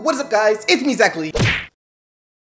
What is up, guys? It's me, Zachary.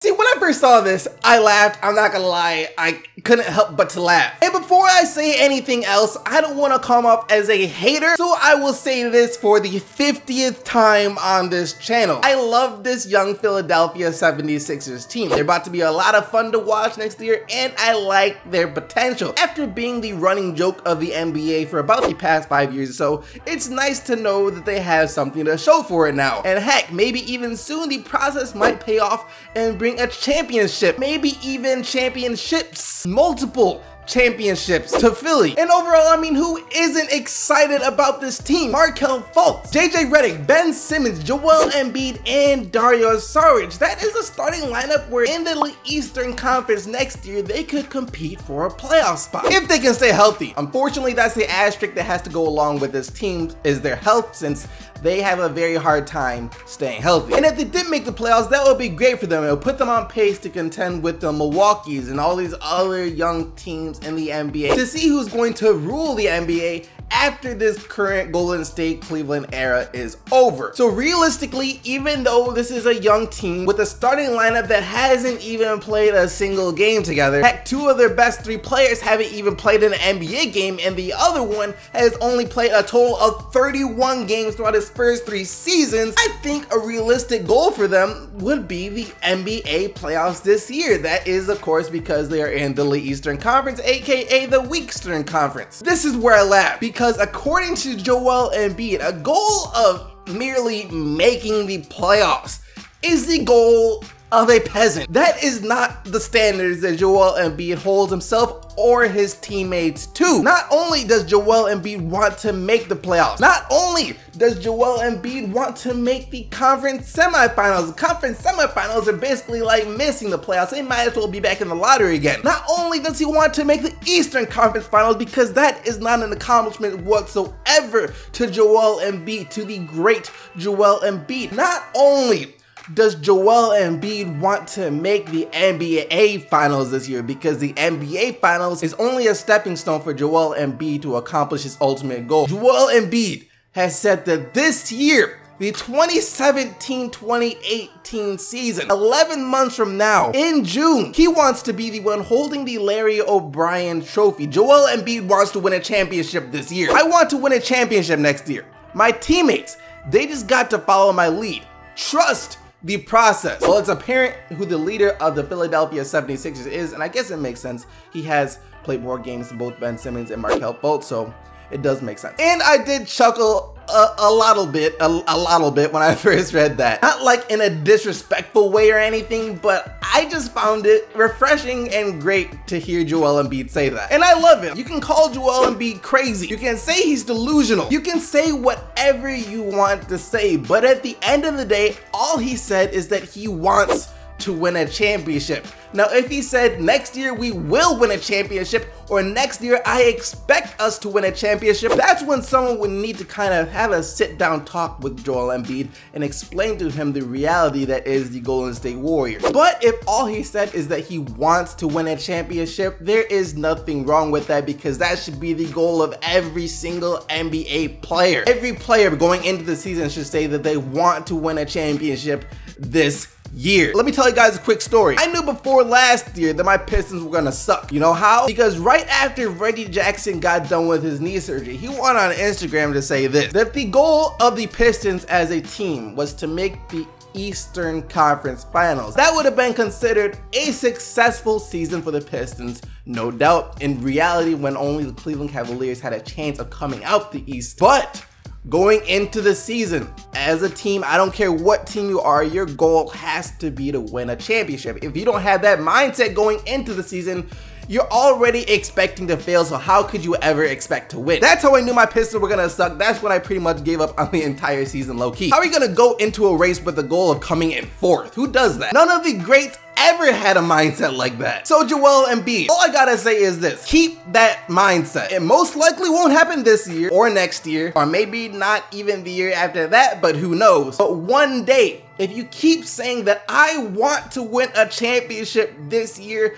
See, when I first saw this, I laughed. I'm not gonna lie, I couldn't help but to laugh. And before I say anything else, I don't want to come off as a hater, so I will say this for the 50th time on this channel. I love this young Philadelphia 76ers team. They're about to be a lot of fun to watch next year, and I like their potential. After being the running joke of the NBA for about the past 5 years or so, it's nice to know that they have something to show for it now. And heck, maybe even soon the process might pay off and bring a championship, maybe even championships, multiple championships to Philly. And overall, I mean, who isn't excited about this team? Markelle Fultz, JJ Redick, Ben Simmons, Joel Embiid, and Dario Saric. That is a starting lineup where in the Eastern Conference next year, they could compete for a playoff spot if they can stay healthy. Unfortunately, that's the asterisk that has to go along with this team is their health, since they have a very hard time staying healthy. And if they did make the playoffs, that would be great for them. It would put them on pace to contend with the Milwaukees and all these other young teams in the NBA to see who's going to rule the NBA after this current Golden State Cleveland era is over. So realistically, even though this is a young team with a starting lineup that hasn't even played a single game together, heck, two of their best three players haven't even played an NBA game, and the other one has only played a total of 31 games throughout his first 3 seasons, I think a realistic goal for them would be the NBA playoffs this year. That is, of course, because they are in the Eastern Conference, aka the Weakstern Conference. This is where I laugh, because according to Joel Embiid, a goal of merely making the playoffs is the goal of a peasant. That is not the standards that Joel Embiid holds himself or his teammates to. Not only does Joel Embiid want to make the playoffs, not only does Joel Embiid want to make the conference semifinals. The conference semifinals are basically like missing the playoffs. They might as well be back in the lottery again. Not only does he want to make the Eastern Conference Finals, because that is not an accomplishment whatsoever to Joel Embiid, to the great Joel Embiid. Not only does Joel Embiid want to make the NBA Finals this year, because the NBA Finals is only a stepping stone for Joel Embiid to accomplish his ultimate goal. Joel Embiid has said that this year, the 2017-2018 season, 11 months from now, in June, he wants to be the one holding the Larry O'Brien trophy. Joel Embiid wants to win a championship this year. I want to win a championship next year. My teammates, they just got to follow my lead. Trust the process. Well, it's apparent who the leader of the Philadelphia 76ers is, and I guess it makes sense. He has played more games than both Ben Simmons and Markelle Fultz, so it does make sense. And I did chuckle a little bit when I first read that. Not like in a disrespectful way or anything, but I just found it refreshing and great to hear Joel Embiid say that. And I love him. You can call Joel Embiid crazy. You can say he's delusional. You can say whatever you want to say, but at the end of the day, all he said is that he wants to win a championship. Now, if he said next year we will win a championship, or next year I expect us to win a championship, that's when someone would need to kind of have a sit down talk with Joel Embiid and explain to him the reality that is the Golden State Warriors. But if all he said is that he wants to win a championship, there is nothing wrong with that, because that should be the goal of every single NBA player. Every player going into the season should say that they want to win a championship this year. Let me tell you guys a quick story. I knew before last year that my Pistons were gonna suck. You know how? Because right after Reggie Jackson got done with his knee surgery, he went on Instagram to say this, that the goal of the Pistons as a team was to make the Eastern Conference Finals. That would have been considered a successful season for the Pistons, no doubt. In reality, when only the Cleveland Cavaliers had a chance of coming out the East. But going into the season, as a team, I don't care what team you are, your goal has to be to win a championship. If you don't have that mindset going into the season, you're already expecting to fail, so how could you ever expect to win? That's how I knew my Pistons were gonna suck. That's when I pretty much gave up on the entire season low-key. How are you gonna go into a race with the goal of coming in 4th? Who does that? None of the greats ever had a mindset like that. So Joel Embiid, all I gotta say is this: keep that mindset. It most likely won't happen this year or next year, or maybe not even the year after that, but who knows. But one day, if you keep saying that I want to win a championship this year,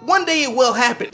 one day it will happen.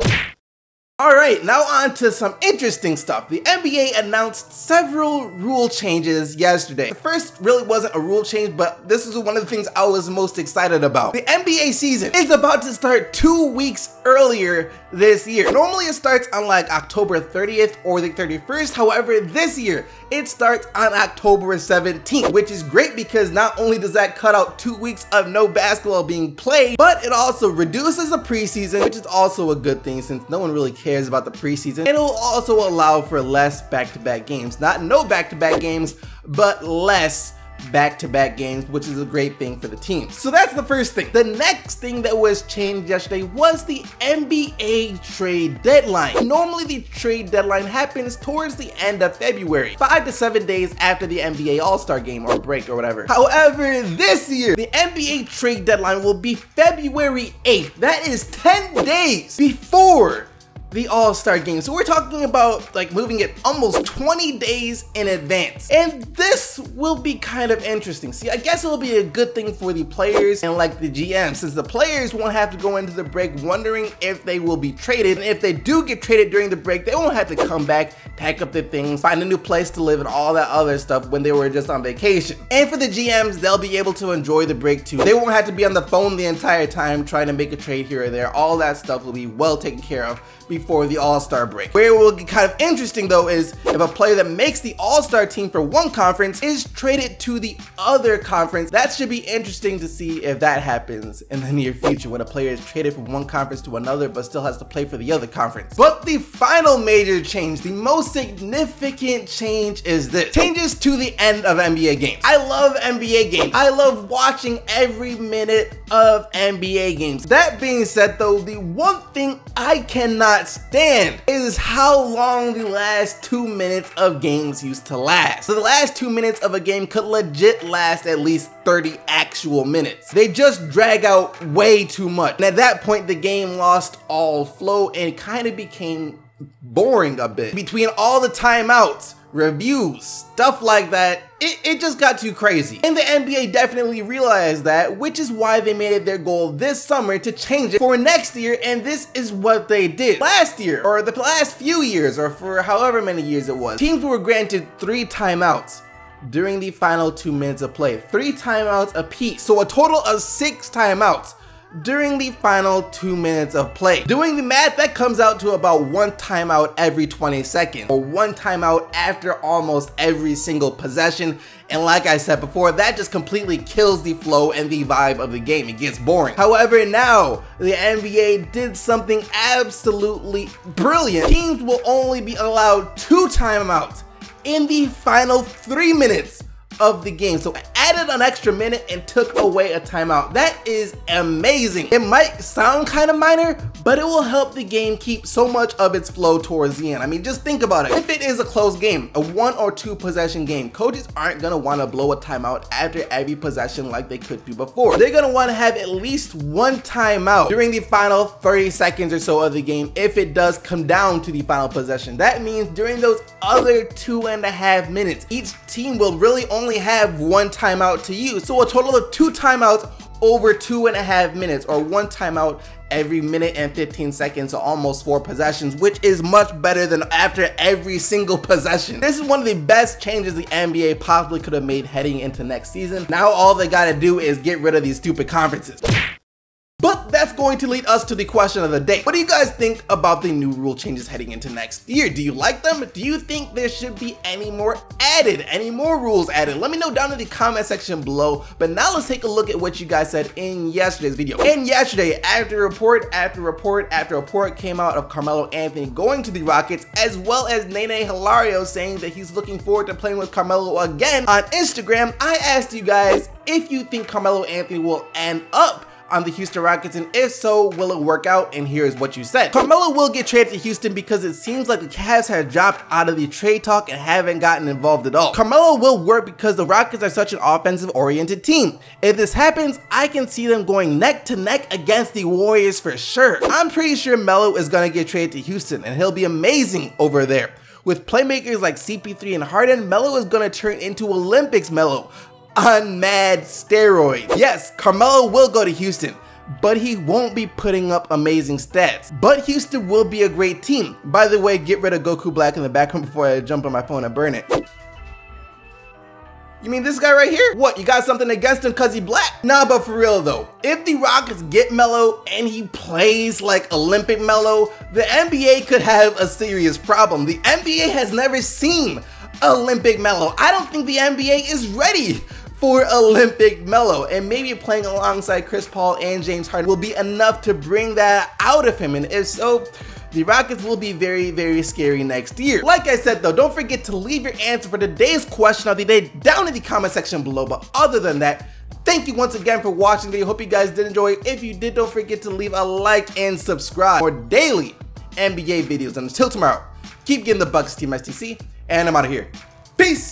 Alright, now on to some interesting stuff. The NBA announced several rule changes yesterday. The first really wasn't a rule change, but this is one of the things I was most excited about. The NBA season is about to start 2 weeks earlier this year. Normally it starts on like October 30th or the 31st. However, this year it starts on October 17th, which is great because not only does that cut out 2 weeks of no basketball being played, but it also reduces the preseason, which is also a good thing since no one really cares about the preseason. It will also allow for less back-to-back games. Not no back-to-back games, but less back-to-back games, which is a great thing for the team. So that's the first thing. The next thing that was changed yesterday was the NBA trade deadline. Normally the trade deadline happens towards the end of February, 5 to 7 days after the NBA All-Star game or break or whatever. However, this year, the NBA trade deadline will be February 8th. That is 10 days before the All-Star game. So we're talking about like moving it almost 20 days in advance. And this will be kind of interesting. See, I guess it'll be a good thing for the players and like the GM, since the players won't have to go into the break wondering if they will be traded. And if they do get traded during the break, they won't have to come back, pack up their things, find a new place to live and all that other stuff when they were just on vacation. And for the GMs, they'll be able to enjoy the break too. They won't have to be on the phone the entire time trying to make a trade here or there. All that stuff will be well taken care of before the All-Star break. Where it will get kind of interesting though is if a player that makes the All-Star team for one conference is traded to the other conference. That should be interesting to see if that happens in the near future when a player is traded from one conference to another but still has to play for the other conference. But the final major change, the most significant change is this. Changes to the end of NBA games. I love NBA games. I love watching every minute of NBA games. That being said though, the one thing I cannot stand is how long the last 2 minutes of games used to last. So the last 2 minutes of a game could legit last at least 30 actual minutes. They just drag out way too much. And at that point, the game lost all flow and kind of became boring a bit. Between all the timeouts, reviews, stuff like that, it just got too crazy. And the NBA definitely realized that, which is why they made it their goal this summer to change it for next year, and this is what they did. Last year, or the last few years, or for however many years it was, teams were granted 3 timeouts during the final 2 minutes of play. 3 timeouts apiece, so a total of 6 timeouts during the final 2 minutes of play. Doing the math, that comes out to about 1 timeout every 20 seconds, or 1 timeout after almost every single possession. And like I said before, that just completely kills the flow and the vibe of the game. It gets boring. However, now the NBA did something absolutely brilliant. Teams will only be allowed 2 timeouts in the final 3 minutes of the game. So added an extra minute and took away a timeout. That is amazing. It might sound kind of minor, but it will help the game keep so much of its flow towards the end. I mean, just think about it. If it is a close game, a 1 or 2 possession game, coaches aren't gonna wanna blow a timeout after every possession like they could do before. They're gonna wanna have at least 1 timeout during the final 30 seconds or so of the game if it does come down to the final possession. That means during those other 2.5 minutes, each team will really only have 1 timeout to use. So a total of 2 timeouts over 2.5 minutes, or 1 timeout every minute and 15 seconds, so almost 4 possessions, which is much better than after every single possession. This is one of the best changes the NBA possibly could have made heading into next season. Now all they gotta do is get rid of these stupid conferences. But that's going to lead us to the question of the day. What do you guys think about the new rule changes heading into next year? Do you like them? Do you think there should be any more added? Any more rules added? Let me know down in the comment section below. But now let's take a look at what you guys said in yesterday's video. And yesterday, after report after report after report came out of Carmelo Anthony going to the Rockets, as well as Nene Hilario saying that he's looking forward to playing with Carmelo again on Instagram, I asked you guys if you think Carmelo Anthony will end up on the Houston Rockets, and if so, will it work out? And here's what you said. Carmelo will get traded to Houston because it seems like the Cavs have dropped out of the trade talk and haven't gotten involved at all. Carmelo will work because the Rockets are such an offensive-oriented team. If this happens, I can see them going neck to neck against the Warriors for sure. I'm pretty sure Melo is gonna get traded to Houston, and he'll be amazing over there. With playmakers like CP3 and Harden, Melo is gonna turn into Olympics Melo on mad steroids. Yes, Carmelo will go to Houston, but he won't be putting up amazing stats. But Houston will be a great team. By the way, get rid of Goku Black in the background before I jump on my phone and burn it. You mean this guy right here? What, you got something against him cause he black? Nah, but for real though, if the Rockets get Melo and he plays like Olympic Melo, the NBA could have a serious problem. The NBA has never seen Olympic Melo. I don't think the NBA is ready for Olympic Melo, and maybe playing alongside Chris Paul and James Harden will be enough to bring that out of him, and if so, the Rockets will be very, very scary next year. Like I said though, don't forget to leave your answer for today's question of the day down in the comment section below. But other than that, thank you once again for watching the video. Hope you guys did enjoy. If you did, don't forget to leave a like and subscribe for daily NBA videos. And until tomorrow, keep getting the Bucks, Team STC, and I'm out of here. Peace!